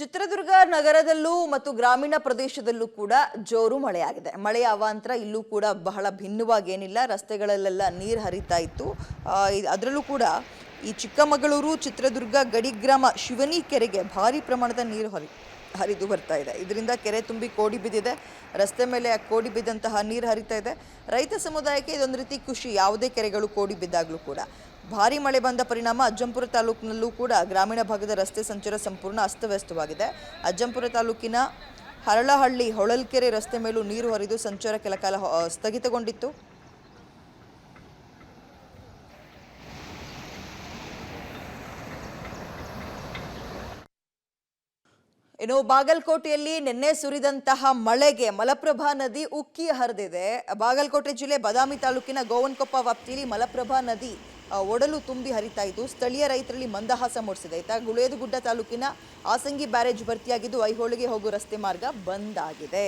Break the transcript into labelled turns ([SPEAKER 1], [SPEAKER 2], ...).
[SPEAKER 1] ಚಿತ್ರದುರ್ಗ ನಗರದಲ್ಲೂ ಮತ್ತು ಗ್ರಾಮೀಣ ಪ್ರದೇಶದಲ್ಲೂ ಕೂಡ ಜೋರು ಮಳೆಯಾಗಿದೆ. ಮಳೆಯ ಅವಾಂತರ ಇಲ್ಲೂ ಕೂಡ ಬಹಳ ಭಿನ್ನವಾಗಿ ಏನಿಲ್ಲ, ರಸ್ತೆಗಳಲ್ಲೆಲ್ಲ ನೀರು ಹರಿತಾ ಇತ್ತು. ಅದರಲ್ಲೂ ಕೂಡ ಈ ಚಿಕ್ಕಮಗಳೂರು ಚಿತ್ರದುರ್ಗ ಗಡಿ ಗ್ರಾಮ ಶಿವನಿ ಕೆರೆಗೆ ಭಾರಿ ಪ್ರಮಾಣದ ನೀರು ಹರಿದು ಬರ್ತಾ ಇದೆ. ಇದರಿಂದ ಕೆರೆ ತುಂಬಿ ಕೋಡಿ ಬಿದ್ದಿದೆ. ರಸ್ತೆ ಮೇಲೆ ಕೋಡಿ ಬಿದ್ದಂತಹ ನೀರು ಹರಿತಾ ಇದೆ. ರೈತ ಸಮುದಾಯಕ್ಕೆ ಇದೊಂದು ರೀತಿ ಖುಷಿ. ಯಾವುದೇ ಕೆರೆಗಳು ಕೋಡಿ ಬಿದ್ದಾಗಲೂ ಕೂಡ ಭಾರಿ ಮಳೆ ಬಂದ ಪರಿಣಾಮ ಅಜ್ಜಂಪುರ ತಾಲೂಕಿನಲ್ಲೂ ಕೂಡ ಗ್ರಾಮೀಣ ಭಾಗದ ರಸ್ತೆ ಸಂಚಾರ ಸಂಪೂರ್ಣ ಅಸ್ತವ್ಯಸ್ತವಾಗಿದೆ. ಅಜ್ಜಂಪುರ ತಾಲೂಕಿನ ಹರಳಹಳ್ಳಿ ಹೊಳಲ್ಕೆರೆ ರಸ್ತೆ ಮೇಲೂ ನೀರು ಹರಿದು ಸಂಚಾರ ಕೆಲ ಕಾಲ ಸ್ಥಗಿತಗೊಂಡಿತ್ತು. ಇನ್ನು ಬಾಗಲಕೋಟೆಯಲ್ಲಿ ನಿನ್ನೆ ಸುರಿದಂತಹ ಮಳೆಗೆ ಮಲಪ್ರಭಾ ನದಿ ಉಕ್ಕಿ ಹರಿದಿದೆ. ಬಾಗಲಕೋಟೆ ಜಿಲ್ಲೆ ಬದಾಮಿ ತಾಲೂಕಿನ ಗೋವನ್ಕೊಪ್ಪ ವ್ಯಾಪ್ತಿಯಲ್ಲಿ ಮಲಪ್ರಭಾ ನದಿ ಒಡಲು ತುಂಬಿ ಹರಿತಾ ಇದ್ದು ಸ್ಥಳೀಯ ರೈತರಲ್ಲಿ ಮಂದಹಾಸ ಮೂಡಿಸಿದೆ. ಗುಳೇದಗುಡ್ಡ ತಾಲೂಕಿನ ಆಸಂಗಿ ಬ್ಯಾರೇಜ್ ಭರ್ತಿಯಾಗಿದ್ದು ಐಹೊಳೆಗೆ ಹೋಗುವ ರಸ್ತೆ ಮಾರ್ಗ ಬಂದ್ ಆಗಿದೆ.